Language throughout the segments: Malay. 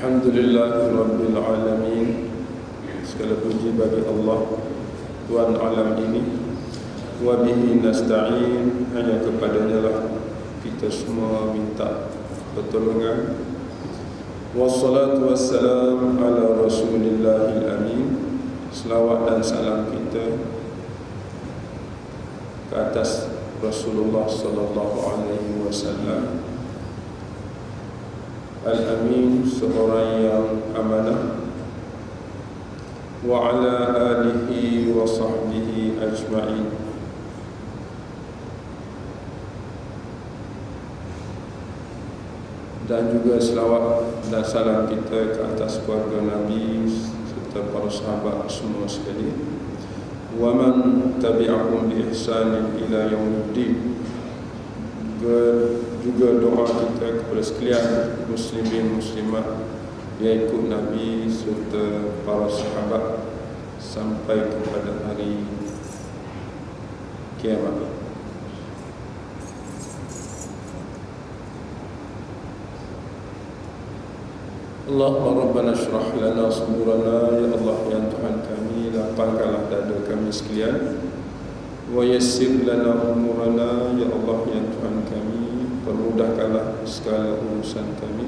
Alhamdulillahirabbil alamin. Segala puji bagi Allah, Tuhan alam ini. Wa bihi nasta'in, hanya kepadanya lah kita semua minta pertolongan. Wassalatu wassalam ala Rasulillahil amin. Selawat dan salam kita ke atas Rasulullah sallallahu alaihi wasallam, Al-Amin, seorang yang amanah, wa ala alihi wa sahbihi ajma'in. Dan juga selawat dan salam kita ke atas keluarga Nabi serta para sahabat semua sekalian. Wa man tabi'ahum bi ihsanin ila yaumiddin. Juga doa kita kepada sekalian muslimin muslimat yang ikut Nabi serta para sahabat sampai kepada hari kiamat. Allahumma rabbana syrah lana sudurana, ya Allah yang Tuhan kami, lapangkanlah dada kami sekalian. Wa yassir lana umurana, ya Allah yang Tuhan kami, permudahkanlah segala urusan kami.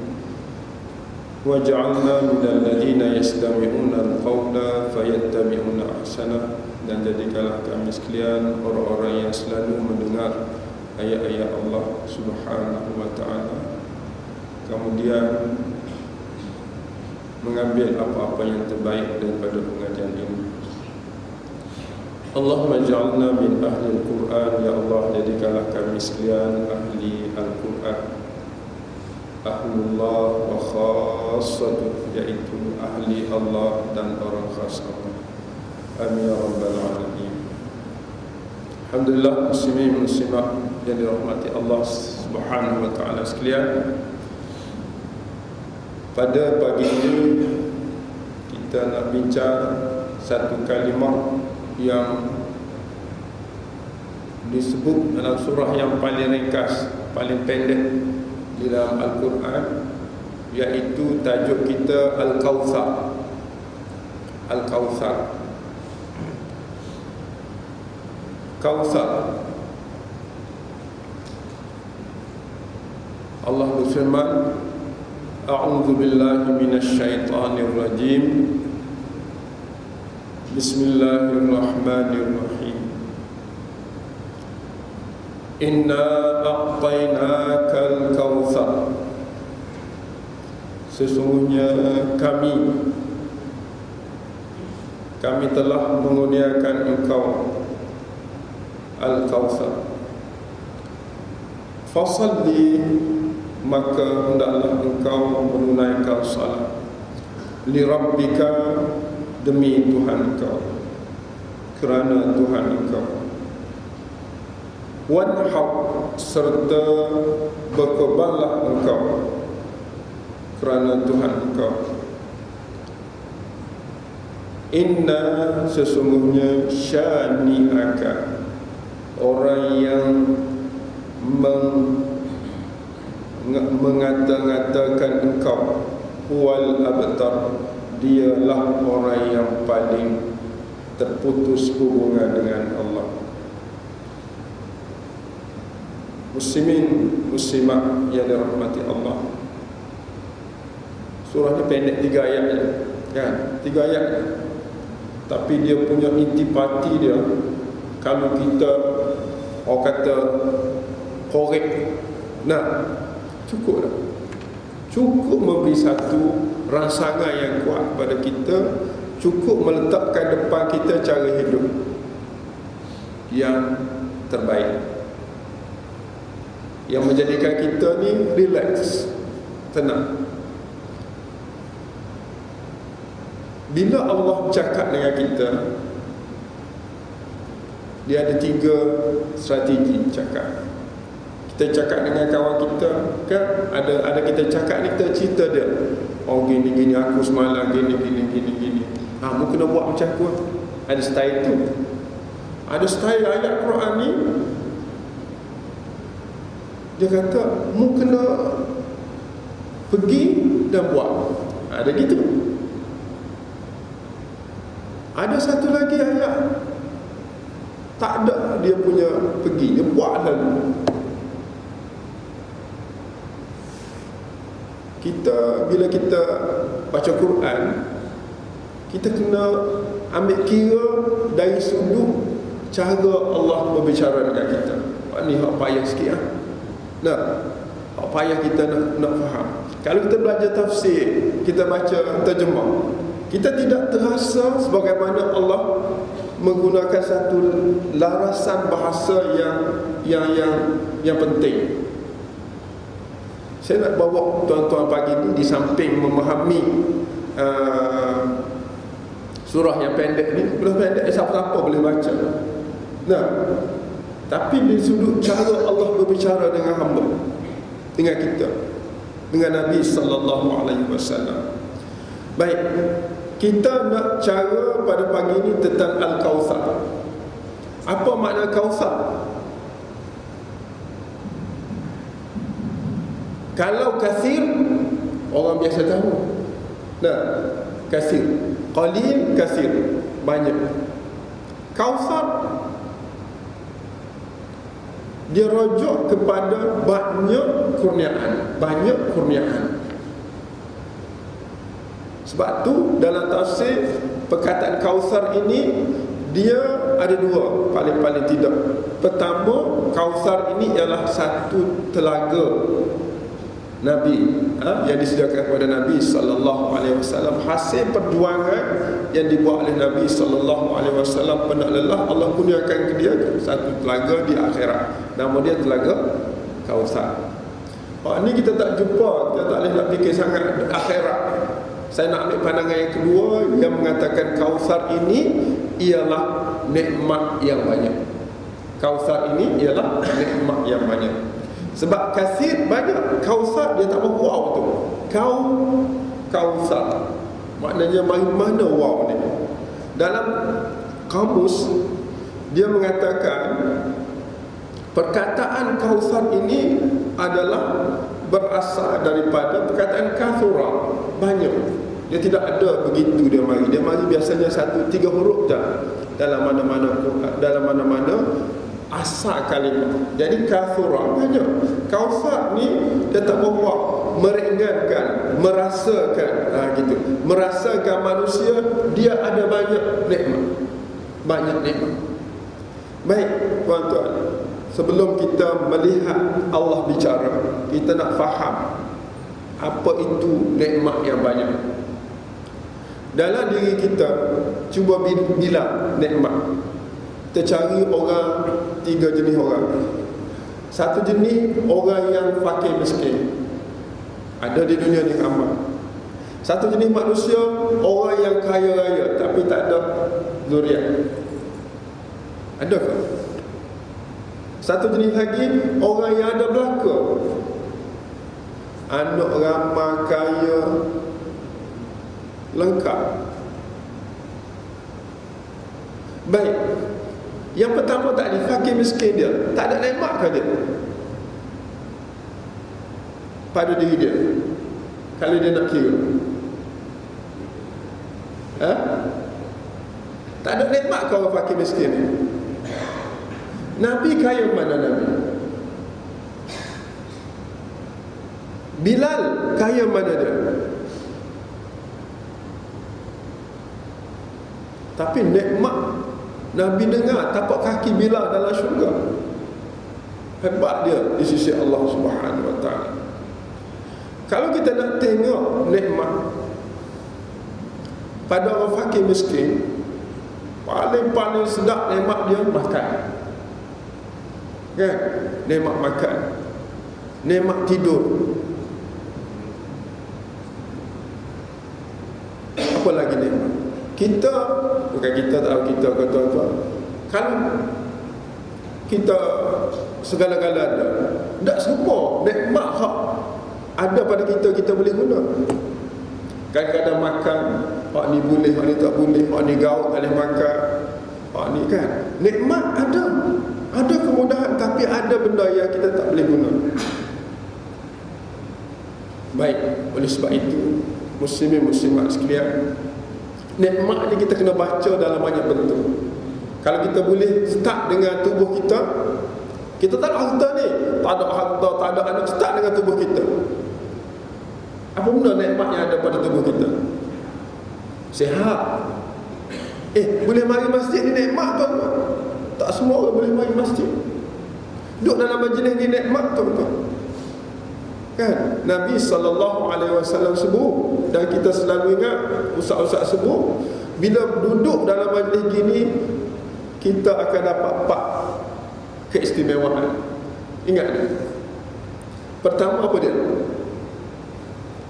Waj'alna minal ladzina yastami'una al-qawla fayattabi'una ahsana, dan jadikanlah kami sekalian orang-orang yang selalu mendengar ayat-ayat Allah Subhanahu wa ta'ala, kemudian mengambil apa-apa yang terbaik daripada pengajian ini. Allahumma ja'alna min ahli al-Quran, ya Allah jadikanlah kami sekalian ahli al-Quran, ahlullah wa khassatuh, yaitu ahli Allah dan orang khas Allah. Amin ya rabbal alamin. Alhamdulillah, muslimin muslimat yang dirahmati Allah Subhanahu wa ta'ala sekalian, pada pagi ini kita nak bincang satu kalimah yang disebut dalam surah yang paling ringkas, paling pendek di dalam Al-Quran, iaitu tajuk kita Al-Kautsar. Al-Kautsar. Kautsar. Allah berfirman, A'udzu billahi minasy syaithanir rajim. Bismillahirrahmanirrahim. Inna a'tainakal kautsar. Sesungguhnya kami telah mengurniakan engkau Al-Kautsar. Fasalli, maka hendaklah engkau menunaikan salat, li rabbika, demi Tuhan engkau, kerana Tuhan engkau, wanhar, serta berkorbanlah engkau kerana Tuhan engkau. Inna, sesungguhnya, syani'aka, orang yang mengata-ngatakan engkau, huwal abtar, dialah orang yang paling terputus hubungan dengan Allah. Muslimin muslimat yang dirahmati Allah, surah ni pendek 3 ayat je, kan? 3 ayat, tapi dia punya intipati dia, kalau kita orang kata korek, nah cukup dah, cukup memberi satu rangsangan yang kuat pada kita, cukup meletakkan depan kita cara hidup yang terbaik, yang menjadikan kita ni relax, tenang. Bila Allah bercakap dengan kita, dia ada 3 strategi cakap. Kita cakap dengan kawan kita, kan? Ada kita cakap ni, kita cerita dia, oh gini aku semalam gini. Mu kena buat macam aku. Ada style tu. Ada style ayat Quran ni, dia kata mu kena pergi dan buat. Ada gitu. Ada satu lagi ayat, tak ada dia punya pergi, dia buat lalu. Bila kita baca Quran, kita kena ambil kira dari sudut cara Allah berbicara dengan kita. Ni hak payah sikit lah. Nah, hak payah kita nak faham. Kalau kita belajar tafsir, kita baca terjemah, kita tidak terasa sebagaimana Allah menggunakan satu larasan bahasa yang penting. Saya nak bawa tuan-tuan pagi ni di samping memahami surah yang pendek ni, surah pendek siapa-siapa boleh baca. Nah, tapi di sudut cara Allah berbicara dengan hamba, dengan kita, dengan Nabi sallallahu alaihi wasallam. Baik, kita nak cara pada pagi ini tentang Al-Kautsar. Apa makna Kautsar? Kalau kathir, orang biasa tahu. Nah, kathir. Qalil, kathir, banyak. Kautsar, dia rujuk kepada banyak kurniaan. Banyak kurniaan. Sebab tu dalam tafsir, perkataan Kautsar ini dia ada dua paling-paling tidak. Pertama, Kautsar ini ialah satu telaga Nabi yang disediakan kepada Nabi sallallahu alaihi wasallam, hasil perjuangan yang dibuat oleh Nabi sallallahu alaihi wasallam. Penat lelah, Allah kurniakan ke dia satu telaga di akhirat. Nama dia telaga Kautsar. Ini kita tak jumpa, kita tak boleh nak fikir sangat akhirat. Saya nak ambil pandangan yang kedua yang mengatakan Kautsar ini ialah nikmat yang banyak. Kautsar ini ialah nikmat yang banyak. Sebab kathir banyak, Kautsar dia tak mahu wow tu. Kautsar maknanya mana wow ni. Dalam kamus dia mengatakan perkataan Kautsar ini adalah berasal daripada perkataan kathura, banyak. Dia tidak ada begitu dia mari. Dia mari biasanya 1-3 huruf dah dalam mana-mana asal kalimah. Jadi kathura banyak. Kautsar ni dia tak bawa meringankan, merasakan gitu. Merasakan manusia dia ada banyak nikmat. Banyak nikmat. Baik, tuan-tuan, sebelum kita melihat Allah bicara, kita nak faham apa itu nikmat yang banyak. Dalam diri kita, cuba bilang nikmat. Kita cari orang, 3 jenis orang. Satu jenis orang yang fakir miskin, ada di dunia ni ramai. Satu jenis manusia orang yang kaya raya tapi tak ada zuriat. Adakah? Satu jenis lagi orang yang ada belaka, anak ramai, kaya, lengkap. Baik, yang pertama tadi, fakir miskin dia tak ada nikmat ke dia pada diri dia? Kalau dia nak kira, tak ada nikmat ke orang fakir miskin ni? Nabi kaya mana Nabi? Bilal kaya mana dia? Tapi nikmat Nabi dengar tapak kaki Bilal dalam syurga. Hebat dia di sisi Allah Subhanahu wa taala. Kalau kita nak tengok nikmat pada orang fakir miskin, paling sedap nikmat dia makan. Kan? Nikmat makan, nikmat tidur. Apa lagi nikmat? Kita, bukan kita tahu kita ke tuan-tuan, kalau kita segala-gala ada, tak semua nikmat hak ada pada kita, kita boleh guna. Kadang-kadang makan, hak ni boleh, hak ni tak boleh, hak ni gaul boleh makan, hak ni kan, nikmat ada kemudahan, tapi ada benda yang kita tak boleh guna. Baik, oleh sebab itu muslimin muslimat sekalian, nikmat ni kita kena baca dalam banyak bentuk. Kalau kita boleh start dengan tubuh kita, kita tak ada harta ni, tak ada harta, tak ada anak, start dengan tubuh kita. Apa benda nikmat yang ada pada tubuh kita? Sihat. Boleh mari masjid ni nikmat tuan. Tak semua orang boleh mari masjid. Duduk dalam majlis ni nikmat tuan. Kan Nabi SAW sebut, dan kita selalu ingat, ustaz-ustaz sebut, bila duduk dalam majlis gini kita akan dapat 4 keistimewaan. Ingat ni. Pertama apa dia?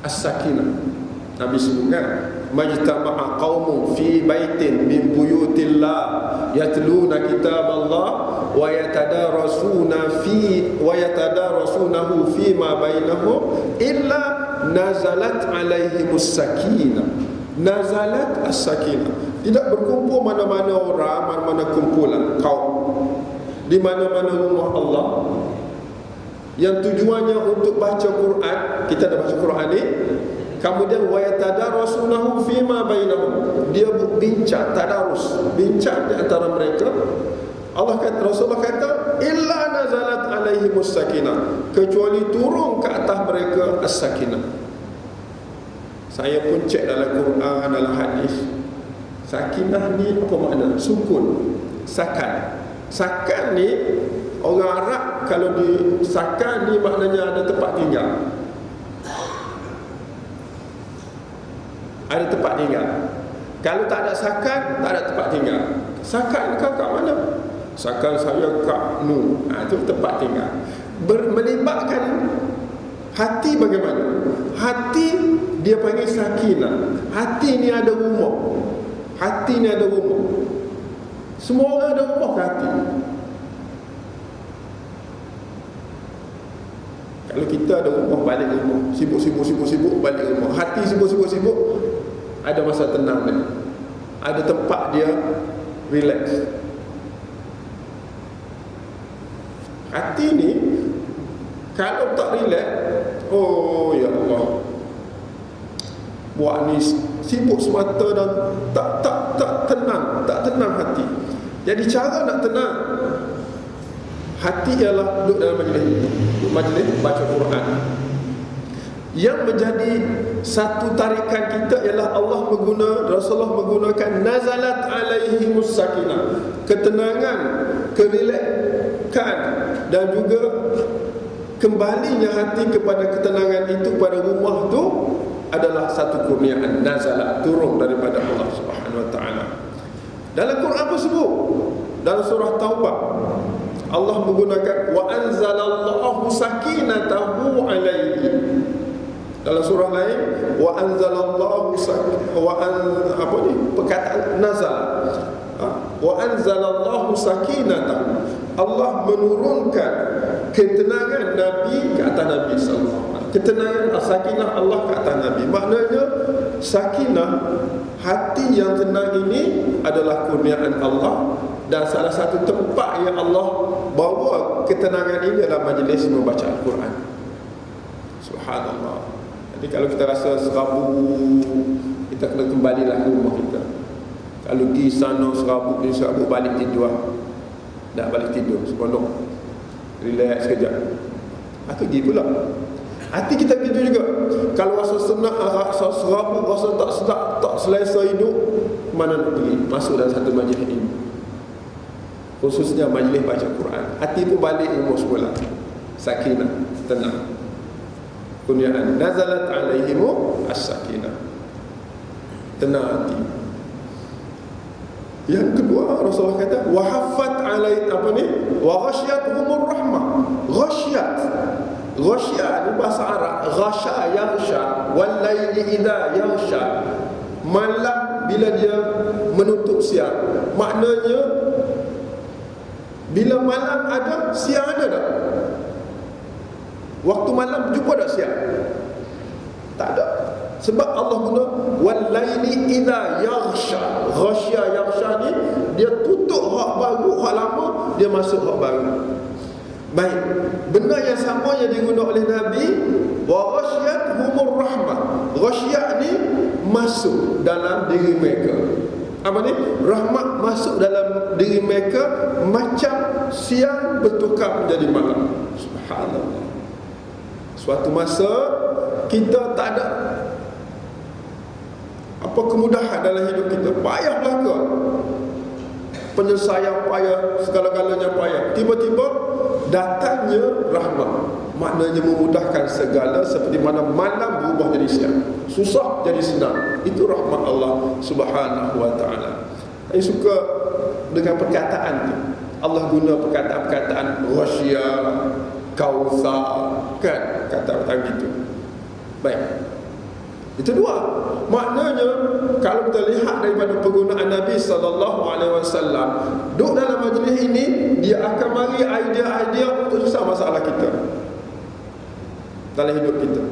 As-sakinah. Nabi sebutkan, majtama'a qaumun fi baitin min buyutillah yatluna kitaballah wa yatadarasunahu fi ma bainahum illa nazalat alaihimus sakinah. Nazalat as-sakinah. Tidak berkumpul mana-mana orang, mana-mana kumpulan kaum, di mana-mana rumah Allah yang tujuannya untuk baca Quran. Kita dah baca Quran ni, kemudian wa yatadarasunahu fima bainahum, dia berbincang, tadarus, bincang di antara mereka. Rasulullah kata illa nazalat alaihimus sakinah, kecuali turun ke atas mereka as-sakinah. Saya pun cek dalam Quran, dalam hadis, sakinah ni apa makna? Sukun, sakan. Sakan ni orang Arab kalau di sakan ni maknanya ada tempat tinggal. Ada tempat tinggal. Kalau tak ada sakan, tak ada tempat tinggal. Sakan kau kat mana? Sakan saya kat Nu. Itu tempat tinggal. Melibatkan hati bagaimana? Hati dia panggil sakinah. Hati ni ada rumah. Hati ni ada rumah. Semua orang ada rumah ke hati. Kalau kita ada rumah, balik rumah, sibuk balik rumah. Hati sibuk, ada masa tenang dia, ada tempat dia relax. Hati ni kalau tak relax, oh ya Allah, buat ni sibuk semata dan tak tenang hati. Jadi cara nak tenang hati ialah duduk dalam majlis baca Quran. Yang menjadi satu tarikan kita ialah Rasulullah menggunakan nazalat alaihimus sakinah, ketenangan, kerileksan, dan juga kembalinya hati kepada ketenangan itu pada rumah tu adalah satu kurniaan. Nazalat, turun daripada Allah Subhanahu wa taala. Dalam Quran pun sebut, dalam surah Taubah Allah menggunakan wa anzalallahu sakinatahu alaihi. Dalam surah lain wa anzalallahu perkataan nazal. Wa anzalallahu sakinatahu, Allah menurunkan ketenangan Nabi ke atas Nabi sallallahu alaihi wasallam. Ketenangan sakinah Allah ke atas Nabi. Maknanya sakinah, hati yang tenang ini adalah kurniaan Allah, dan salah satu tempat yang Allah bawa ketenangan ini adalah majlis membaca Al-Quran. Subhanallah. Jadi kalau kita rasa serabu, kita kena kembalilah ke rumah kita. Kalau pergi sana serabu, balik tidur. Tak balik tidur, seronok, relax sekejap, pergi pula. Hati kita begitu juga. Kalau rasa senang, rasa serabu, rasa tak sedap, tak selesa hidup, mana nak pergi? Masuk dalam satu majlis ini, khususnya majlis baca Quran. Hati pun balik rumah semula. Sakinah, tenang. Kurniaan nazalat alaihimu as-sakinah. Tenang hati. Yang kedua, Rasulullah kata wa haffat alai wa ghasyiyatuhumur rahmah. Ghasyiyat ni bahasa Arab, ghasya yaghsha, wal laili idza yaghsha. Malam bila dia menutup siang. Maknanya bila malam ada, siang ada tak? Waktu malam jumpa tak siang? Tak ada. Sebab Allah guna wal laili idza yaghsha. Ghasya yaghsha ni dia tutup hak baru, hak lama, dia masuk hak baru. Baik, benda yang sama yang digunakan oleh Nabi, wa ghasyiyatuhumur rahmah. Ghasyiyah ni masuk dalam diri mereka. Apa ni? Rahmat masuk dalam diri mereka macam siang bertukar menjadi malam. Subhanallah. Suatu masa kita tak ada apa kemudahan dalam hidup kita, payah belaka, penyelesaian payah, segala-galanya payah. Tiba-tiba datangnya rahmat, maknanya memudahkan segala, seperti mana malam berubah jadi siang, susah jadi senang. Itu rahmat Allah Subhanahu wa ta'ala. Saya suka dengan perkataan tu. Allah guna perkataan-perkataan ghasyiyah, kautsar, kan, kata-kata gitu. Baik, itu dua. Maknanya kalau kita lihat daripada penggunaan Nabi SAW, duduk dalam majlis ini, dia akan mari idea-idea untuk susah masalah kita dalam hidup kita.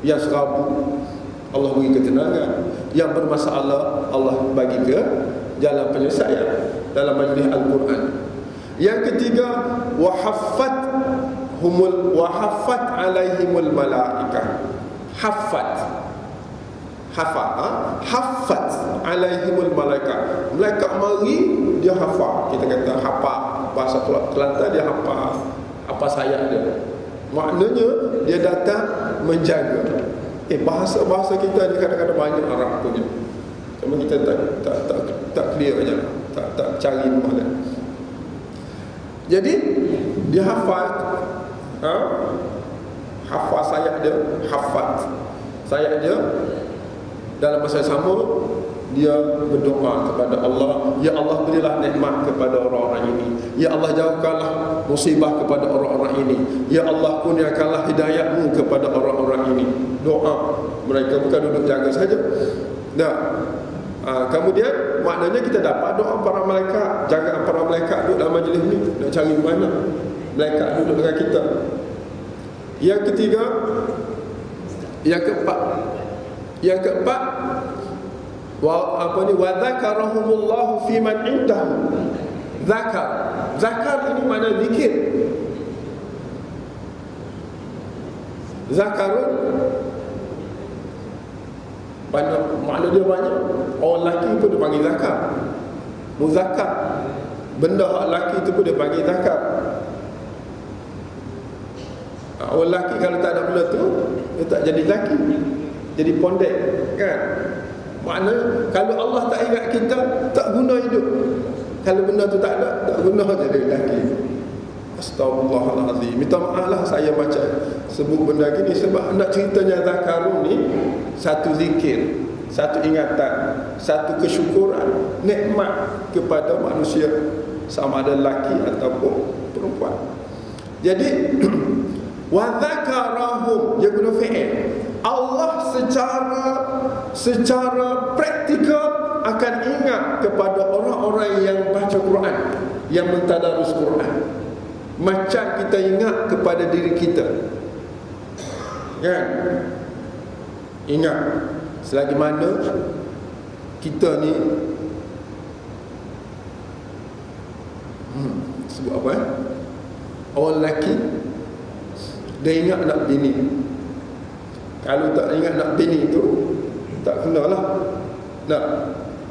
Yang serabu, Allah beri ketenangan. Yang bermasalah, Allah bagi ke jalan penyelesaian dalam majlis Al-Quran. Yang ketiga, wahaffat alaihimul malaikah. Haffat alaihimul malaikat. Malaikat mari, dia hafal. Kita kata hafal, bahasa Kelantan dia hafal apa sayap dia. Maknanya dia datang menjaga. Bahasa kita ni kadang-kadang banyak Arab punya. Cuma kita tak clear aja. Tak cari mana. Jadi dia hafal, hafal sayap dia, hafat sayap dia. Dalam masa yang sama, dia berdoa kepada Allah, ya Allah berilah nikmat kepada orang-orang ini, ya Allah jauhkanlah musibah kepada orang-orang ini, ya Allah kurniakanlah hidayahmu kepada orang-orang ini. Doa mereka, bukan duduk jaga saja. Kemudian maknanya kita dapat doa para malaikat, jaga para malaikat duduk dalam majlis ni. Nak cari mana malaikat duduk dengan kita. Yang ketiga, yang keempat, wa dzakarahumullahu fi man indahu. Zakar ini makna zikir. Zakarun banyak, makna dia banyak. Orang lelaki pun dia panggil zakar, muzakkar. Benda hak lelaki tu pun dia panggil zakar. Orang lelaki kalau tak ada benda tu, dia tak jadi lelaki, jadi pondek, kan? Makna kalau Allah tak ingat kita, tak guna hidup. Kalau benda tu tak ada, tak guna jadi lelaki. Astagfirullahalazim. Minta maaf lah saya macam sebut benda gini, sebab nak ceritanya zakarun ni satu zikir, satu ingatan, satu kesyukuran, nikmat kepada manusia, sama ada lelaki ataupun perempuan. Jadi wa dzakarahum, dia guna fi'il. Allah secara praktikal akan ingat kepada orang-orang yang baca Quran, yang mentadarus Quran, macam kita ingat kepada diri kita, kan? Ingat selagi mana kita ni sebut apa orang lelaki, dia ingat nak bini. Kalau tak ingat nak bini tu, tak kenalah.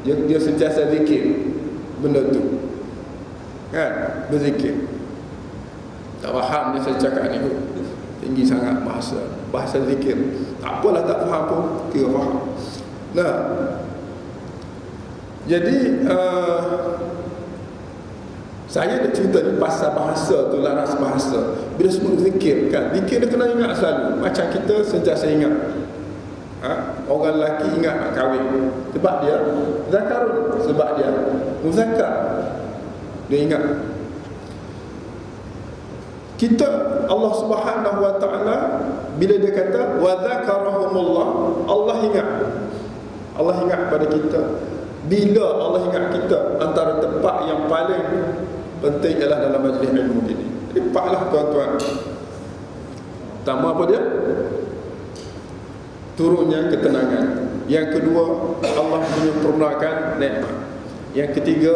Dia sentiasa zikir benda tu, kan? Berzikir. Tak faham ni saya cakap ni, tinggi sangat bahasa zikir. Tak apalah, tak faham pun, kira faham. Jadi saya nak cerita ni pasal bahasa tu, laras bahasa. Bila sebut zikir, kan, zikir dia kena ingat selalu. Macam kita sentiasa ingat, orang lelaki ingat nak kahwin, sebab dia zakarun, sebab dia muzakkar, dia ingat. Kita, Allah Subhanahu wa ta'ala, bila dia kata wa dzakarahumullah, Allah ingat pada kita. Bila Allah ingat kita, antara tempat yang paling penting ialah dalam majlis ilmu ini. Jadi paklah tuan-tuan. Pertama apa dia? Turunnya ketenangan. Yang kedua, Allah menyempurnakan nikmat. Yang ketiga,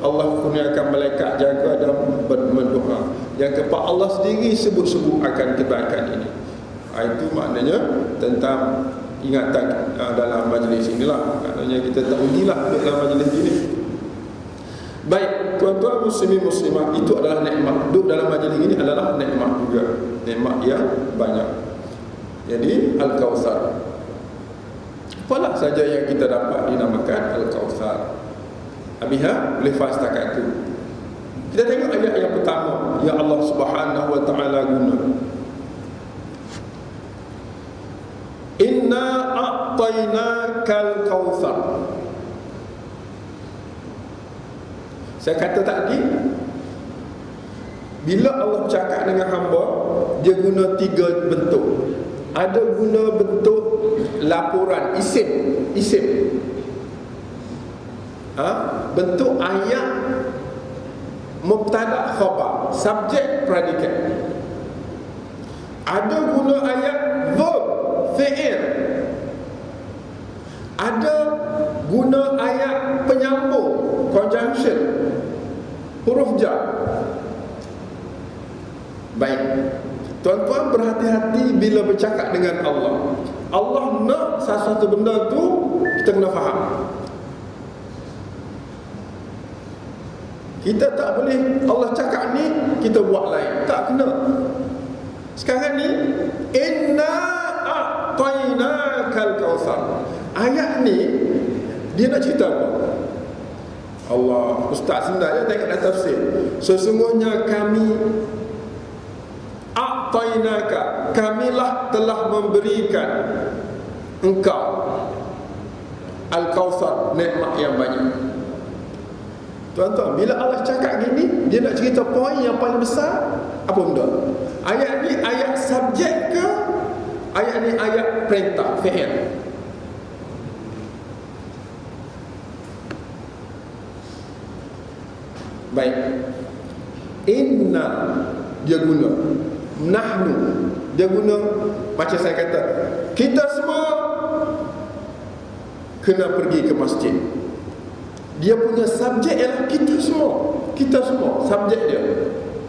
Allah kurniakan malaikat jaga dan berdoa. Yang keempat, Allah sendiri sebut-sebut akan kebaikan ini. Itu maknanya tentang ingatan dalam majlis inilah. Maknanya kita tak rugilah duduk dalam majlis ini. Baik, tuan-tuan muslimin muslimah, itu adalah nikmat. Duduk dalam majlis ini adalah nikmat juga. Nikmat yang banyak. Jadi Al-Kautsar, apalah saja yang kita dapat dinamakan Al-Kautsar. Abiha boleh faham setakat itu. Kita tengok ayat yang pertama yang Allah Subhanahu wa taala guna. Inna a'tainakal kautsar. Saya kata tadi, bila Allah bercakap dengan hamba, dia guna 3 bentuk. Ada guna bentuk laporan, isim. Bentuk ayat mubtada khabar, subjek predikat. Ada guna ayat verb, fi'il. Ada guna ayat penyambung, conjunction, huruf jar. Baik, tuan-tuan berhati-hati bila bercakap dengan Allah. Allah nak sesuatu benda tu kita kena faham. Kita tak boleh Allah cakap ni kita buat lain, tak kena. Sekarang ni inna a'tainakal kautsar. Ayat ni dia nak cerita apa? Allah, ustaz sebenarnya tengok dalam tafsir. Sesungguhnya kami a'tainaka, kamilah telah memberikan engkau al-kautsar, nikmat yang banyak. Tuan-tuan, bila Allah cakap gini, dia nak cerita poin yang paling besar. Apa benda? Ayat ni ayat subjek ke? Ayat ni ayat perintah, fi'il? Baik. Inna dia guna, nahnu dia guna, macam saya kata, kita semua kena pergi ke masjid. Dia punya subjek ialah kita semua. Kita semua subjek dia.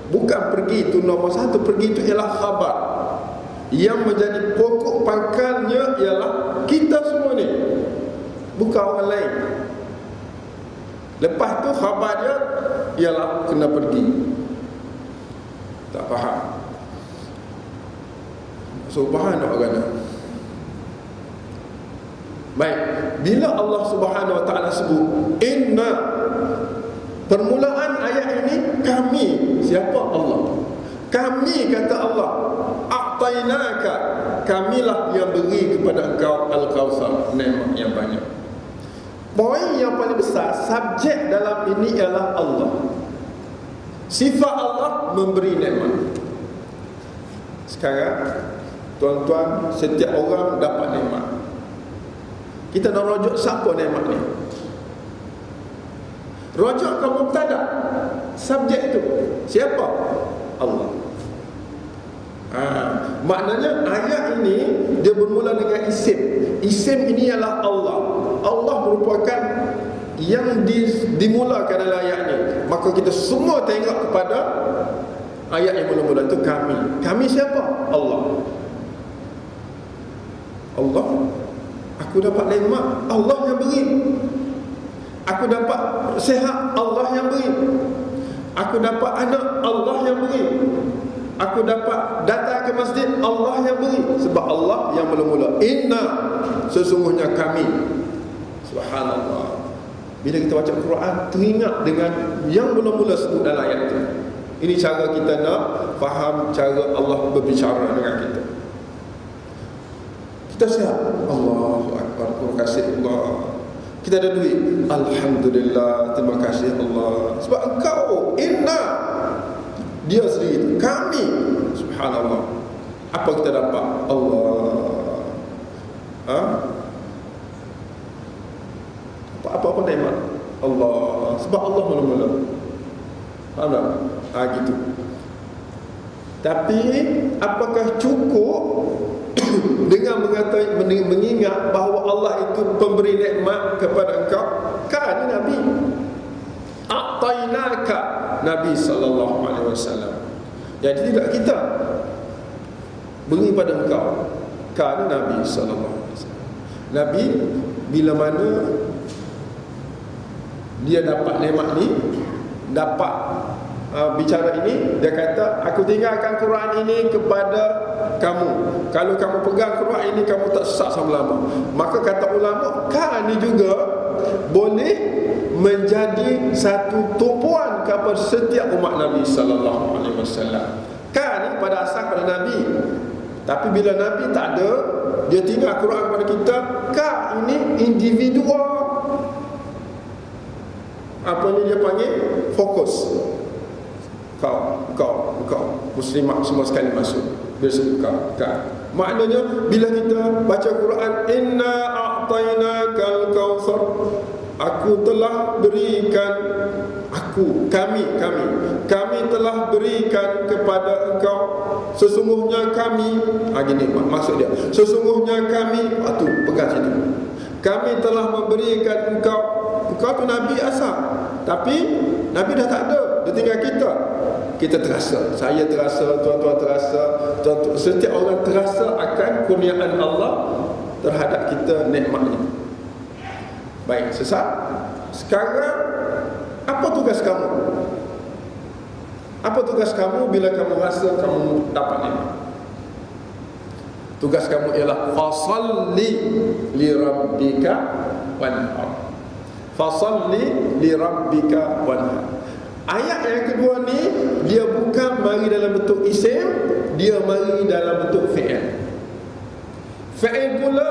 Bukan pergi itu nombor 1, pergi itu ialah khabar. Yang menjadi pokok pangkalnya ialah kita semua ni, bukan orang lain. Lepas tu khabar dia ialah kena pergi. Tak faham. Subhanallah kerana. Baik, bila Allah Subhanahu wa taala sebut inna, permulaan ayat ini kami, siapa? Allah. Kami, kata Allah, a'tainaka, kamilah yang beri kepada engkau al-kautsar, nikmat yang banyak. Poin yang paling besar, subjek dalam ini ialah Allah. Sifat Allah memberi nikmat. Sekarang tuan-tuan, setiap orang dapat nikmat. Kita nak rujuk siapa nikmat ni? Rujuk ke mubtada, subjek tu siapa? Allah. Maknanya ayat ini dia bermula dengan isim. Isim ini ialah Allah. Allah merupakan yang dimulakan dalam ayat ini. Maka kita semua tengok kepada ayat yang mula-mula itu kami. Kami siapa? Allah. Allah. Aku dapat nikmat, Allah yang beri. Aku dapat sihat, Allah yang beri. Aku dapat anak, Allah yang beri. Aku dapat datang ke masjid, Allah yang beri. Sebab Allah yang mula-mula. Inna, sesungguhnya kami. Subhanallah. Bila kita baca Quran, teringat dengan yang mula-mula sebut dalam ayat itu. Ini cara kita nak faham cara Allah berbicara dengan kita. Kita sihat, Allahu Akbar, terima kasih Allah. Kita ada duit, alhamdulillah, terima kasih Allah. Sebab engkau, inna, dia sendiri, kami, subhanallah. Apa kita dapat? Allah. Apa-apa nikmat Allah. Sebab Allah mula-mula. Faham tak? Gitu. Tapi apakah cukup dengan mengingat bahawa Allah itu pemberi nikmat kepada engkau? Kan Nabi a'tainaka, Nabi sallallahu alaihi wasallam. Jadi tidak kita beri pada engkau. Kan Nabi sallallahu alaihi wasallam. Nabi bila mana dia dapat nikmat ni, dapat bicara ini, dia kata, aku tinggalkan Quran ini kepada kamu. Kalau kamu pegang Quran ini, kamu tak sesat selama-lama. Maka kata ulama, kan ni juga boleh menjadi satu tumpuan kepada setiap umat Nabi sallallahu alaihi wasallam. Kan ni pada asal pada Nabi. Tapi bila Nabi tak ada, dia tinggal Quran kepada kita, kan ini individual. Apa ni dia panggil? Fokus. Kau muslimat semua sekali masuk. Dia sebut kau. Maknanya bila kita baca Quran, inna a'tainakal kautsar, aku telah berikan, kami telah berikan kepada engkau, sesungguhnya kami, gini maksud dia, sesungguhnya kami, tu pegang situ, kami telah memberikan engkau tu Nabi asal, tapi Nabi dah tak ada, dia tinggal kita terasa, saya terasa, tuan-tuan terasa, setiap orang terasa akan kurniaan Allah terhadap kita, nikmatnya. Baik, sesat. Sekarang apa tugas kamu? Apa tugas kamu bila kamu rasa kamu dapat nikmat? Tugas kamu ialah fasalli li rabbika wanhar. Fasalli li rabbika wanhar. Ayat yang kedua ni, dia bukan mari dalam bentuk isim, dia mari dalam bentuk fi'il. Fi'il pula,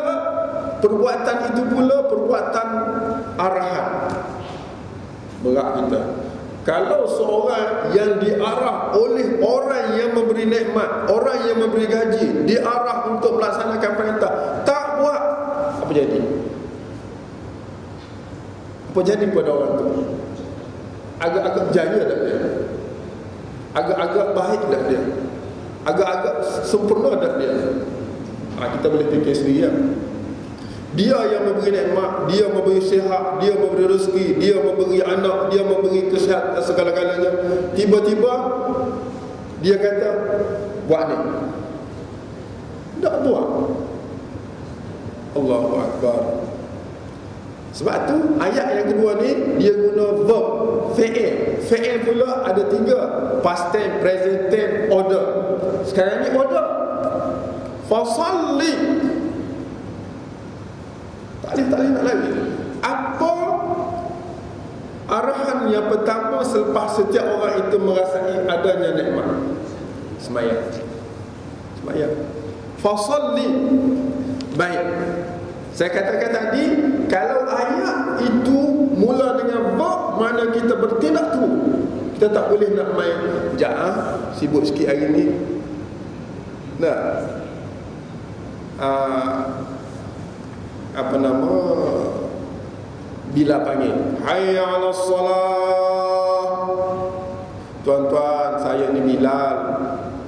perbuatan itu pula perbuatan arahan. Berat kita. Kalau seorang yang diarah oleh orang yang memberi nikmat, orang yang memberi gaji, diarah untuk melaksanakan perintah, tak buat, apa jadi? Apa jadi pada orang tu? Agak-agak berjaya tak dia? Agak-agak baik tak dia? Agak-agak sempurna tak dia? Kita boleh fikir sendiri ya. Dia yang memberi nikmat, dia memberi sihat, dia memberi rezeki, dia memberi anak, dia memberi kesihatan segala-galanya. Tiba-tiba dia kata, buat ni. Tak buat. Allahu Akbar. Sebab tu ayat yang kedua ni dia guna verb, fi'il. Fi'il pula ada 3, past tense, present tense, order. Sekarang ni order. Fasalli. Tak boleh nak lagi. Apa arahan yang pertama selepas setiap orang itu merasai adanya nikmat? Semayang. Fasalli. Baik. Saya katakan tadi, kalau ayat itu mula dengan verb, mana kita bertindak tu, kita tak boleh nak main sibuk sikit hari ni. Bila panggil hayya 'alas salah, tuan-tuan, saya ni Bilal,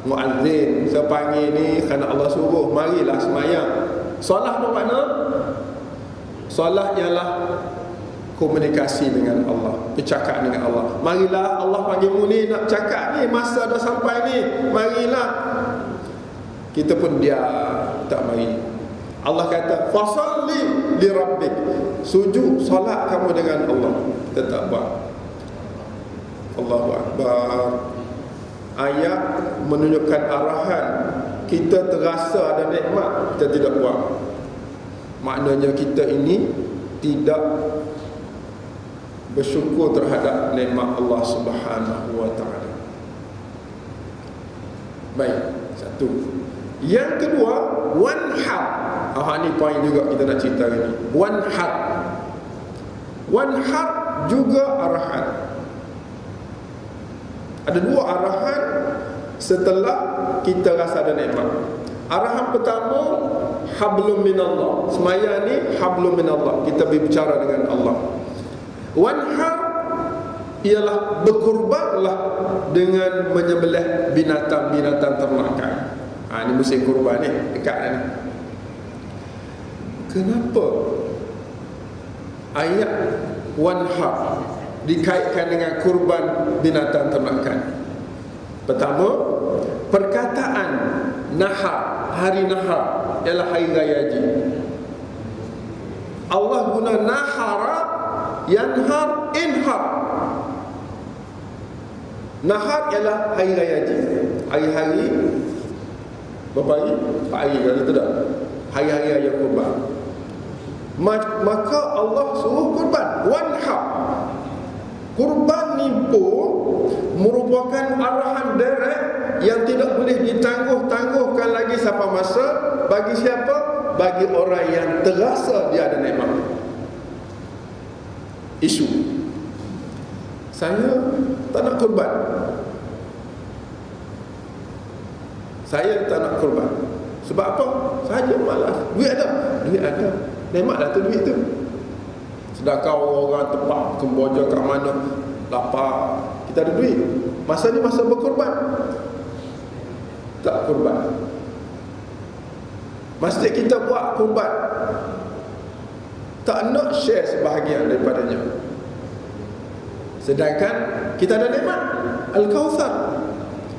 muazzin, saya panggil ni kerana Allah suruh, marilah semayang. Solat apa makna? Solat ialah komunikasi dengan Allah, bercakap dengan Allah. Marilah, Allah panggilmu ni nak cakap ni, masa dah sampai ni, marilah. Kita pun dia tak mari. Allah kata fasalli li rabbik, sujud solat kamu dengan Allah. Kita tak buat. Allahu Akbar. Ayat menunjukkan arahan. Kita terasa ada nikmat, kita tidak buat. Maknanya kita ini tidak bersyukur terhadap nikmat Allah Subhanahu wa taala. Baik, satu. Yang kedua, wanhar. Ni poin juga kita nak cerita hari ni. Wanhar. Wanhar juga arahan. Ada 2 arahan setelah kita rasa ada nikmat. Arahan pertama, hablum minallah. Semaya ni hablum minallah, kita berbicara dengan Allah. Wanhar ialah berkurbanlah dengan menyembelih binatang-binatang ternakan. Ni musim kurban ni, dekat ni. Kenapa ayat wanhar dikaitkan dengan kurban binatang ternakan. Pertama, perkataan nahar, hari nahar ialah hari raya haji. Allah guna nahara, yanhar, inhar. Nahar ialah hari raya haji. Hari-hari berapa hari? 4 hari kalau tidak. Hari-hari raya kurban. Maka Allah suruh kurban. Wanhar. Kurban ni pun merupakan arahan direct yang tidak boleh ditangguh-tangguhkan lagi sampai masa. Bagi siapa? Bagi orang yang terasa dia ada nikmat. Isu saya tak nak kurban, saya tak nak kurban. Sebab apa? Saja malas. Duit ada, nikmat dah tu duit tu. Sedangkan orang tempat Kemboja kat mana lapar, kita ada duit. Masa ni masa berkurban, tak kurban. Masjid kita buat kurban, tak nak share sebahagian daripadanya. Sedangkan kita ada nikmat Al-Kautsar.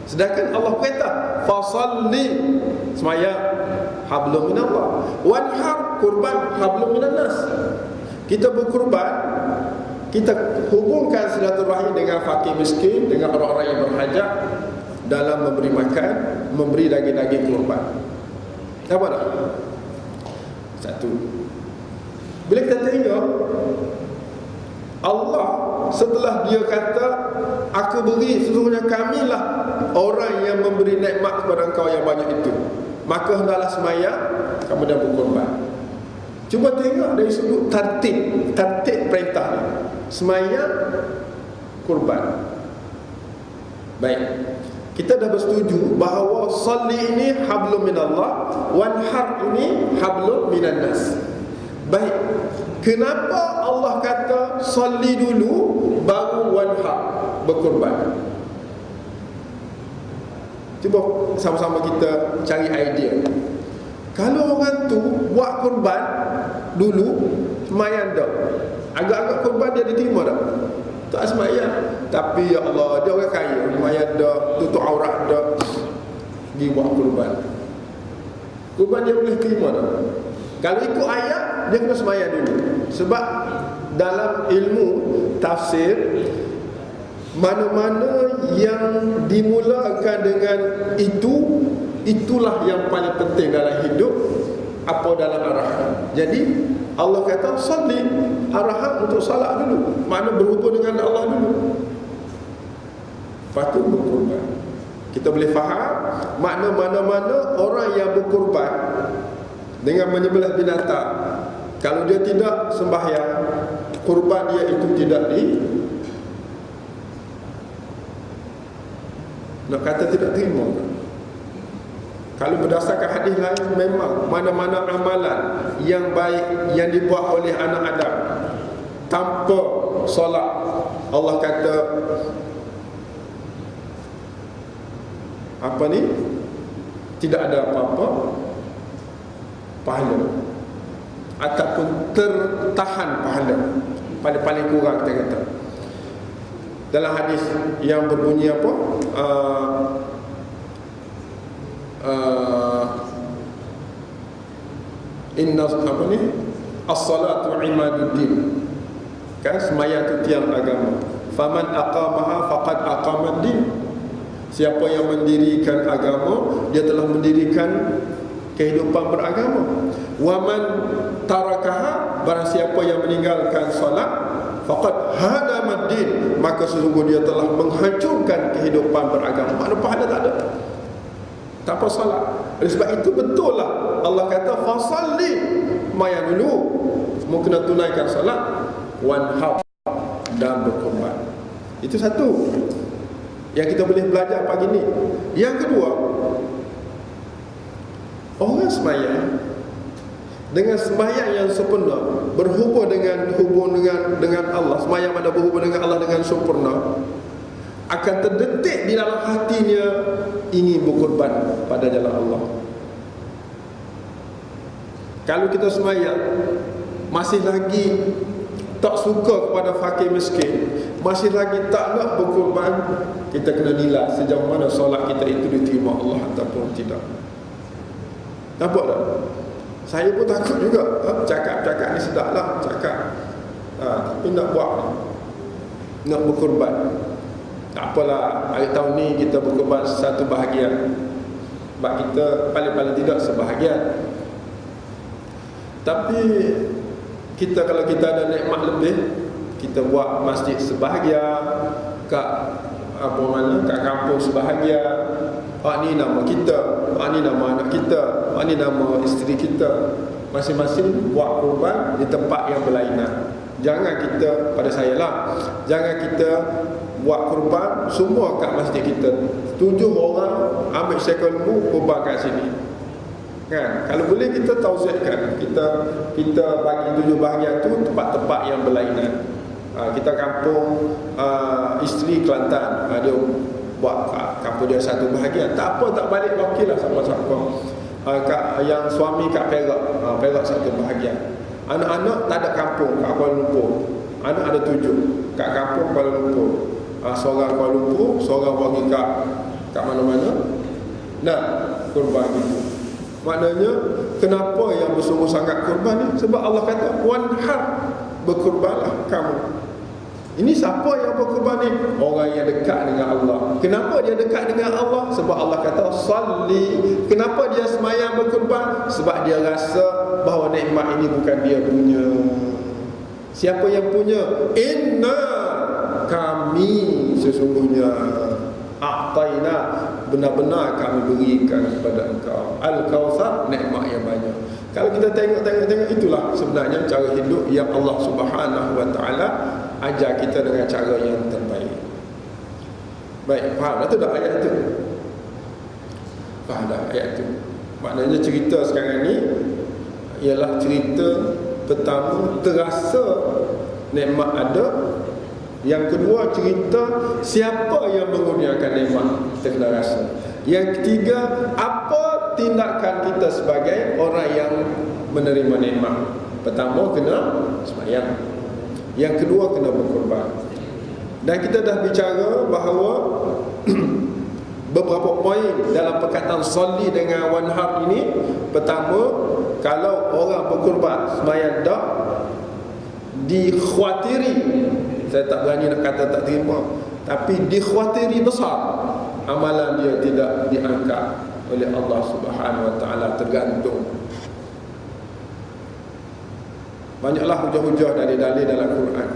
Sedangkan Allah kata fasalli, semaya hablum minallah, wanhar, kurban hablum minan-nas. Kita berkurban, kita hubungkan silaturahim dengan fakir miskin, dengan orang-orang yang berhajat dalam memberi makan, memberi daging-daging kurban. Apa dah? Satu. Bila kita tengok Allah setelah dia kata aku beri, sesungguhnya kamilah orang yang memberi nikmat kepada engkau yang banyak itu, maka hendaklah semaya kemudian berkorban. Cuba tengok dari sudut tertib perintah ni. Semaya, kurban. Baik, kita dah bersetuju bahawa salli ini hablum minallah, wanhar ini hablum minannas. Baik, kenapa Allah kata salli dulu baru wanhar, berkurban? Cuba sama-sama kita cari idea. Kalau orang tu buat kurban dulu, semayan dah, agak-agak kurban dia diterima dah? Tak semayan. Tapi ya Allah, dia orang kaya, semayan dah, tutup aurat dah, pergi buat kurban. Kurban dia boleh terima dah. Kalau ikut ayat, dia kena semayan dulu. Sebab dalam ilmu tafsir, mana-mana yang dimulakan dengan itu, itulah yang paling penting dalam hidup, apa dalam arahan. Jadi Allah kata salli, arahan untuk salat dulu, makna berhubung dengan Allah dulu, lepas tu berkurban. Kita boleh faham makna mana-mana orang yang berkurban dengan menyembelih binatang, kalau dia tidak sembahyang, kurban dia itu tidak nak kata tidak terima. Kalau berdasarkan hadis lain, memang mana-mana amalan yang baik yang dibuat oleh anak Adam tanpa solat, Allah kata apa ni, tidak ada apa-apa pahala, ataupun tertahan pahala, paling kurang kita kata. Dalam hadis yang berbunyi apa, inna apa ni, as-salatu imaduddin, kan, sembahyang itu tiang agama. Faman aqamaha faqad aqamad din. Siapa yang mendirikan agama, dia telah mendirikan kehidupan beragama. Waman tarakaha, barang siapa yang meninggalkan solat, faqad hadamad din, maka sesungguhnya dia telah menghancurkan kehidupan beragama. Makna pahala tak ada tanpa solat. Oleh sebab itu betul lah Allah kata fasalli, maya dulu, semua kena tunaikan solat, wanhar, dan berkorban. Itu satu yang kita boleh belajar pagi ni. Yang kedua, orang sembahyang dengan sembahyang yang sempurna, berhubung dengan Allah, sembahyang mana berhubung dengan Allah dengan sempurna, akan terdetik di dalam hatinya ingin berkorban pada jalan Allah. Kalau kita sembahyang masih lagi tak suka kepada fakir miskin, masih lagi tak nak berkorban, kita kena nilai sejauh mana solat kita itu diterima Allah ataupun tidak. Nampak tak? Saya pun takut juga. Cakap-cakap ni sedap lah cakap, tapi nak buat, nak berkorban. Tak apalah, hari tahun ni kita berkorban satu bahagian, sebab kita paling-paling tidak sebahagian. Tapi kita, kalau kita ada nikmat lebih, kita buat masjid sebahagian, kat kat kampung sebahagian. Ni nama kita, ni nama anak kita, ni nama isteri kita. Masing-masing buat korban di tempat yang berlainan. Jangan kita, pada saya lah, jangan kita buat korban semua kat masjid kita. 7 orang ambil seekor lembu, korban kat sini. Kan? Kalau boleh kita tauziahkan, kita bagi 7 bahagian tu tempat-tempat yang berlainan. Kita kampung isteri Kelantan, dia buat kampung dia satu bahagian. Tak apa, tak balik wakil lah sama-sama. Yang suami kat Perak, Perak satu bahagian. Anak-anak tak ada kampung kat Kuala Lumpur, anak ada 7 kat kampung Kuala Lumpur. Seorang Kuala Lumpur, seorang bagi kat mana-mana. Nah, korban itu. Maknanya, kenapa yang bersungguh sangat korban ni? Sebab Allah kata, wanhar, berkorbanlah kamu. Ini siapa yang berkorban ni? Orang yang dekat dengan Allah. Kenapa dia dekat dengan Allah? Sebab Allah kata salli. Kenapa dia semayang berkorban? Sebab dia rasa bahawa nikmat ini bukan dia punya. Siapa yang punya? Inna, kami sesungguhnya, a'taina, benar-benar kami berikan kepada engkau al-kautsar, nikmat yang banyak. Kalau kita tengok itulah sebenarnya cara hidup yang Allah Subhanahu wa taala ajar kita dengan cara yang terbaik. Baik, faham dah tu dah ayat tu? Faham dah ayat tu? Maknanya cerita sekarang ni ialah cerita pertama, terasa nikmat ada. Yang kedua, cerita siapa yang mengurniakan nikmat, kita kena rasa. Yang ketiga, apa tindakan kita sebagai orang yang menerima nikmat. Pertama, kena sembahyang. Yang kedua, kena berkorban. Dan kita dah bicara bahawa beberapa poin dalam perkataan salli dengan wanhar ini. Pertama, kalau orang berkorban sembahyang dah, dikhawatiri, saya tak berani nak kata tak terima, tapi dikhawatiri besar amalan dia tidak diangkat oleh Allah Subhanahu wa taala, tergantung. Banyaklah hujah-hujah dari dalil dalam Quran.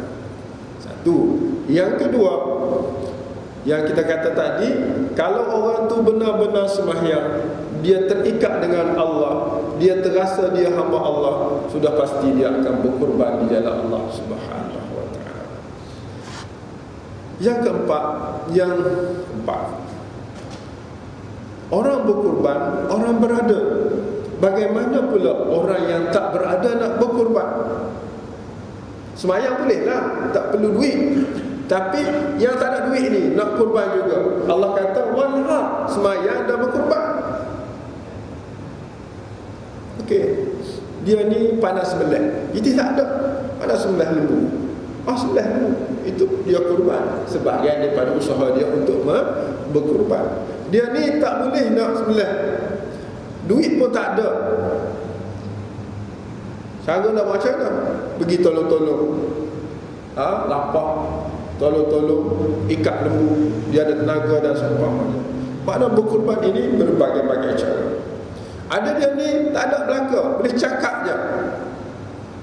Satu. Yang kedua, yang kita kata tadi, kalau orang tu benar-benar sembahyang, dia terikat dengan Allah, dia terasa dia hamba Allah, sudah pasti dia akan berkorban di jalan Allah Subhanahu wa taala. Yang keempat, orang berkorban, orang berada. Bagaimana pula orang yang tak berada nak berkorban? Sembahyang boleh lah, tak perlu duit. Tapi yang tak ada duit ni nak korban juga. Allah kata wanhar, sembahyang dan berkorban. Okey, dia ni panas sebelah, itu tak ada panas sebelah lembu. Sebelah lembu itu dia korban sebahagian daripada usaha dia untuk berkorban. Dia ni tak boleh nak sebelah, duit pun tak ada. Cara nak macam mana? Pergi tolong-tolong, lapar, tolong-tolong ikat lembu, dia ada tenaga dan seumpamanya. Makna berkorban ini berbagai-bagai cara. Ada dia ni tak ada belaka, boleh cakap je,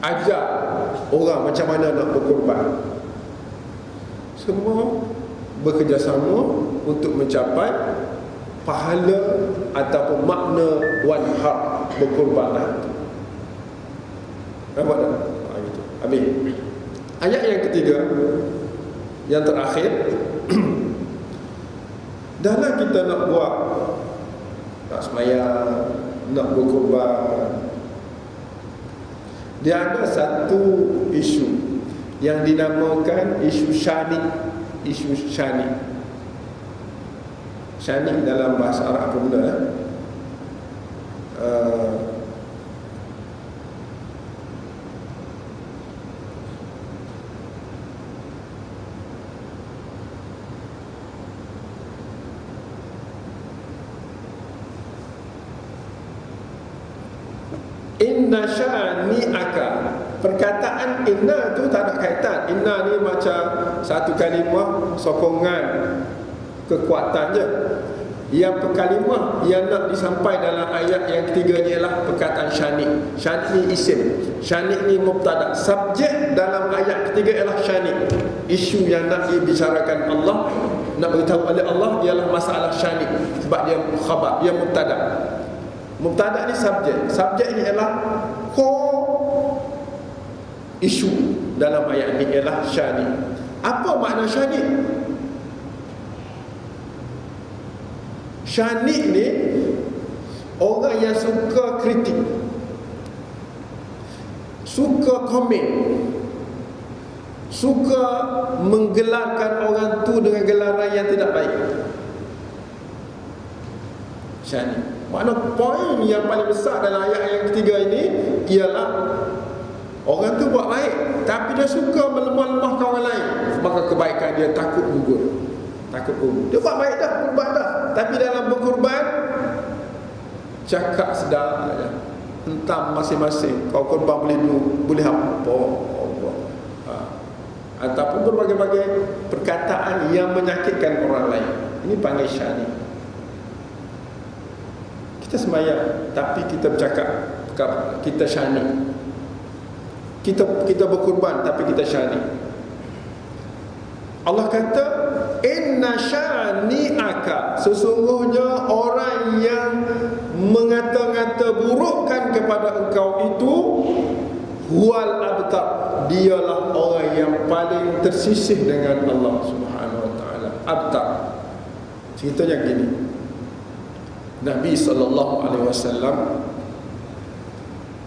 ajar orang macam mana nak berkorban. Semua bekerjasama untuk mencapai pahala ataupun makna wanhar, berkorbanlah. Nampak tak? Gitu. Habis. Ayat yang ketiga, yang terakhir, dalam kita nak buat, nak sembahyang, nak berkorban, dia ada satu isu yang dinamakan isu syanik. Isu syanik. Syanik dalam bahasa Arab apa benda? inna syani'aka. Perkataan inna tu tak ada kaitan. Inna ni macam satu kalimah sokongan kekuatan je. Yang kalimah yang nak disampai dalam ayat yang ketiga ni ialah perkataan syani'. Syani' ni isim, syani' ni mubtada. Subjek dalam ayat ketiga ialah syani'. Isu yang nak dibicarakan Allah, nak beritahu oleh Allah ialah masalah syani'. Sebab dia khabar, dia mubtada. Mubtada ni subjek. Subjek ni ialah core isu dalam ayat ni ialah syani'. Apa makna syani'? Syani' ni orang yang suka kritik, suka komen, suka menggelarkan orang tu dengan gelaran yang tidak baik. Syani'. Makna poin yang paling besar dalam ayat yang ketiga ini ialah orang tu buat baik tapi dia suka melemah-lemahkan orang lain, maka kebaikan dia takut gugur. Takut gugur. Dia buat baik dah, kurban dah, tapi dalam berkurban cakap sedar aja. Hentam masing-masing. Kau kurban boleh apa? Ataupun berbagai-bagai perkataan yang menyakitkan orang lain. Ini panggil syani'. Kita sembahyang tapi kita bercakap kita syani'. Kita berkurban tapi kita syani'. Allah kata inna syani'aka, sesungguhnya orang yang mengata-ngata burukkan kepada engkau itu huwal abtar, dialah orang yang paling tersisih dengan Allah Subhanahu wa taala. Abtar. Ceritanya gini. Nabi SAW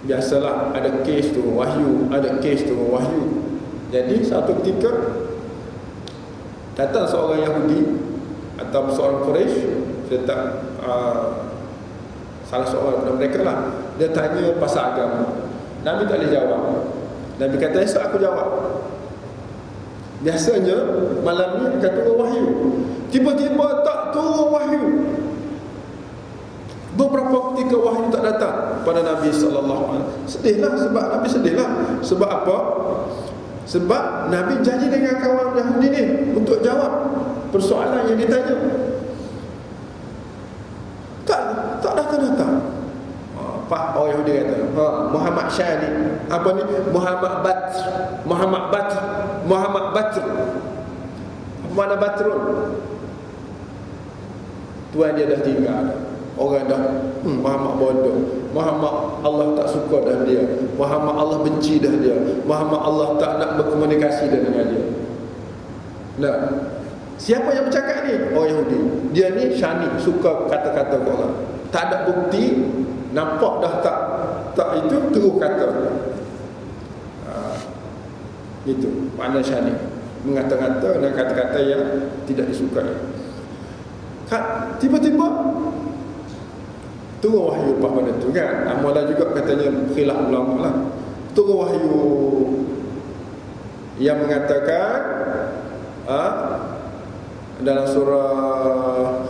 biasalah ada kes turun wahyu, ada kes turun wahyu. Jadi satu ketika datang seorang Yahudi atau seorang Quraisy, saya tak salah seorang daripada mereka lah, dia tanya pasal agama. Nabi tak boleh jawab. Nabi kata, esok aku jawab. Biasanya malam ni akan turun wahyu. Tiba-tiba tak turun wahyu. Beberapa ketika wahyu tak datang pada Nabi SAW. Sedihlah, sebab Nabi sedihlah. Sebab apa? Sebab Nabi janji dengan kawan Yahudi ni untuk jawab persoalan yang ditanya. Tak datang. Pak orang Yahudi kata, Muhammad Syani, apa ni? Muhammad Batr. Apa makna Batrun? Tuan dia dah tinggal. Orang dah Muhammad bodoh, Muhammad Allah tak suka dah dia, Muhammad Allah benci dah dia, Muhammad Allah tak nak berkomunikasi dah dengan dia. Nah, siapa yang bercakap ni? Orang Yahudi. Dia ni syani, suka kata-kata orang. Tak ada bukti, nampak dah tak itu, terus kata. Itu makna syani, mengata-ngata dengan kata-kata yang tidak disukai. Tiba-tiba turun wahyu lepas pada tu kan. Amalan juga katanya khilaf ulama lah. Turun wahyu yang mengatakan dalam surah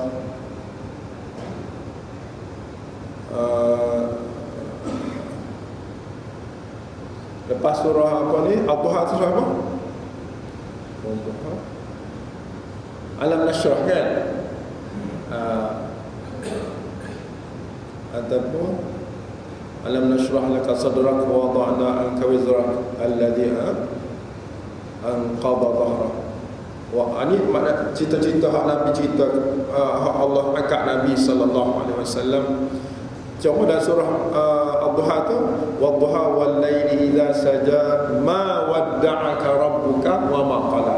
lepas surah apa ni, Al-Duha tu surah apa? Alam Nashrah kan? Ataupun alam nashrah laka sadrak wa wada'na anka wizrak alladhi anqadha dhahrak. Wah, ini makna cerita-cerita hak Nabi cerita, hak Allah angkat Nabi sallallahu alaihi wasallam. Cuma dalam surah Ad-Duha tu, wadduha wal laili idza saja ma wadda'aka rabbuka wa ma qala.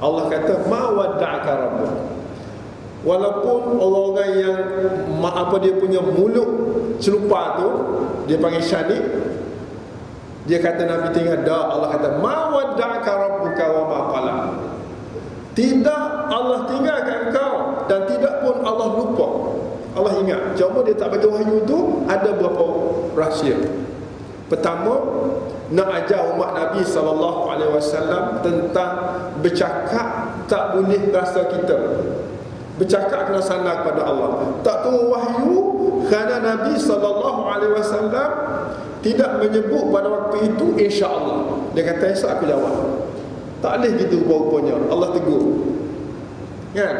Allah kata ma wadda'aka rabbuka. Walaupun orang-orang yang dia punya mulut celupa tu, dia panggil syani, dia kata Nabi tinggal dah. Allah kata ma wadda'aka rabbuka wa ma qala. Tidak Allah tinggalkan kau, dan tidak pun Allah lupa. Allah ingat. Cuma dia tak bagi wahyu tu ada berapa rahsia. Pertama, nak ajar umat Nabi SAW tentang bercakap tak boleh rasa kita. Bercakap kena sandar kepada Allah. Tak turun wahyu, kerana Nabi SAW tidak menyebut pada waktu itu insya-Allah. Dia kata esok aku jawab. Tak boleh gitu rupanya. Allah tegur. Kan?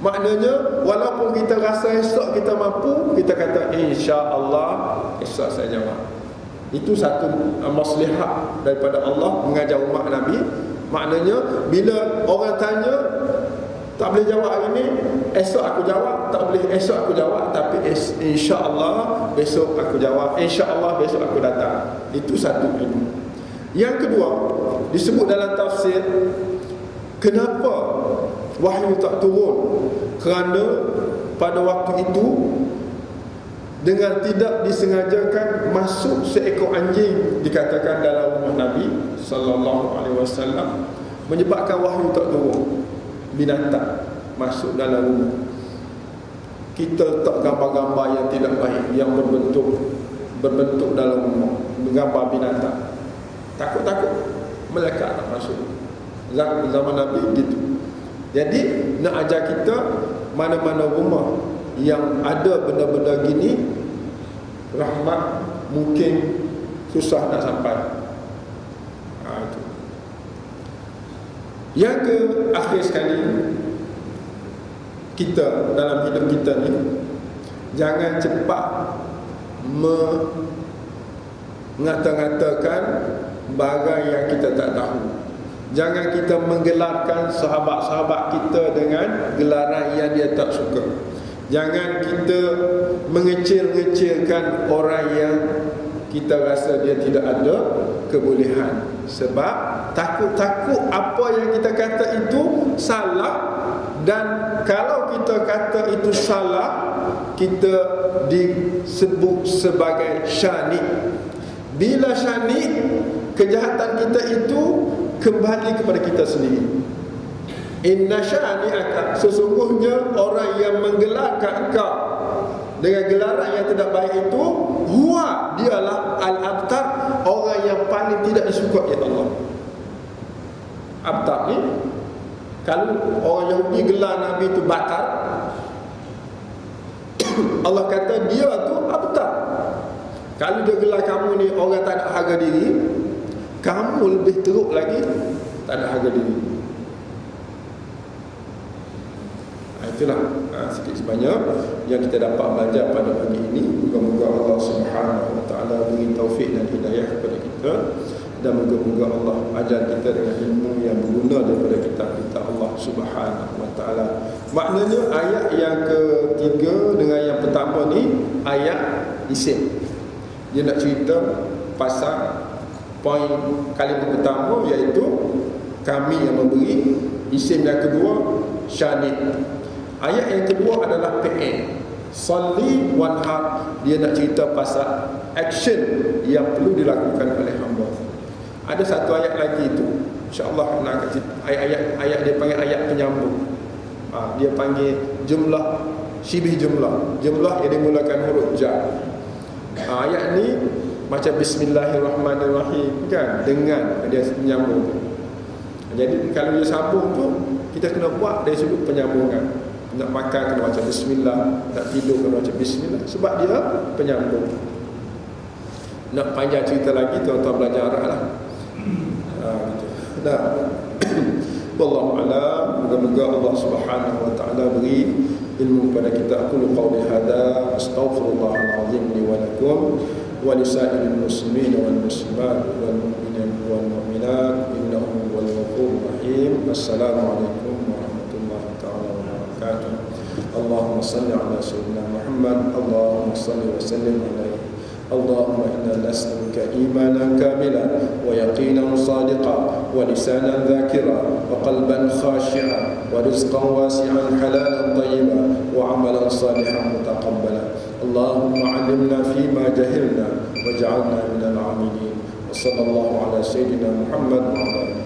Maknanya walaupun kita rasa esok kita mampu, kita kata insya-Allah esok saya jawab. Itu satu maslahat daripada Allah mengajar umat Nabi. Maknanya bila orang tanya tak boleh jawab hari ni, esok aku jawab. Tak boleh esok aku jawab, tapi insya-Allah besok aku jawab. Insya-Allah besok aku datang. Itu satu ilmu. Yang kedua, disebut dalam tafsir, kenapa wahyu tak turun? Kerana pada waktu itu dengan tidak disengajakan masuk seekor anjing, dikatakan dalam rumah Nabi sallallahu alaihi wasallam, menyebabkan wahyu tak turun. Binatang masuk dalam rumah. Kita letak gambar-gambar yang tidak baik, yang berbentuk dalam rumah, gambar binatang. Takut-takut malaikat tak masuk. Zaman Nabi gitu. Jadi nak ajar kita, mana-mana rumah yang ada benda-benda gini, rahmat mungkin susah nak sampai. Itu. Yang ke akhir sekali, kita dalam hidup kita ni jangan cepat mengata-ngatakan barang yang kita tak tahu. Jangan kita menggelarkan sahabat-sahabat kita dengan gelaran yang dia tak suka. Jangan kita mengecil-ngecilkan orang yang kita rasa dia tidak ada kebolehan. Sebab takut-takut apa yang kita kata itu salah. Dan kalau kita kata itu salah, kita disebut sebagai syanik. Bila syanik, kejahatan kita itu kembali kepada kita sendiri. Inna syani'aka, sesungguhnya orang yang menggelarkan engkau dengan gelaran yang tidak baik itu, huwa, dialah al-abtar, orang yang paling tidak disukai oleh Allah. Abtar ni, kalau orang Yahudi gelar Nabi itu batar, Allah kata dia tu abtar. Kalau dia gelar kamu ni orang tak ada harga diri, kamu lebih teruk lagi tak ada harga diri. Itulah sikit sebanyak yang kita dapat belajar pada pagi ini. Moga-moga Allah Subhanahu wa taala beri taufik dan hidayah kepada kita, dan moga-moga Allah ajar kita dengan ilmu yang berguna daripada kitab-kitab Allah Subhanahu wa taala. Maknanya ayat yang ketiga dengan yang pertama ni ayat isim. Dia nak cerita pasal poin kalimah pertama, iaitu kami yang memberi. Isim yang kedua syahid. Ayat yang kedua adalah fi'il, salli wanhar. Dia nak cerita pasal action yang perlu dilakukan oleh hamba. Ada satu ayat lagi tu, insya-Allah nak ayat dia panggil ayat penyambung. Dia panggil jumlah syibih jumlah yang dimulakan huruf ja. Ayat ni macam bismillahirrahmanirrahim kan, dengan dia menyambung. Jadi kalau dia sambung tu, kita kena buat dari sudut penyambungan. Nak makan kena baca bismillah, nak tidur kena baca bismillah, sebab dia penyambung. Nak panjang cerita lagi, tuan-tuan belajar Arab lah. Gitu. Nah, wallahu a'lam. Moga-moga Allah Subhanahu wa taala beri ilmu kepada kita. Aku qauli hada, astaghfirullahal azim li wa lakum wa lisairil muslimin wal muslimat wal mu'minin wal mu'minat innahu wal ghafurur rahim. Assalamualaikum warahmatullahi taala wabarakatuh. Allahumma salli ala sayyidina Muhammad, Allahumma salli wa sallim alaihi. اللهم إنا نسألك إيمانا كاملا ويقينا صادقا ولسانا ذاكرا وقلبا خاشعا ورزقا واسعا حلالا طيبا وعملا صالحا متقبلا. اللهم علمنا فيما جهلنا واجعلنا من العاملين. وصلى الله على سيدنا محمد وعلى آله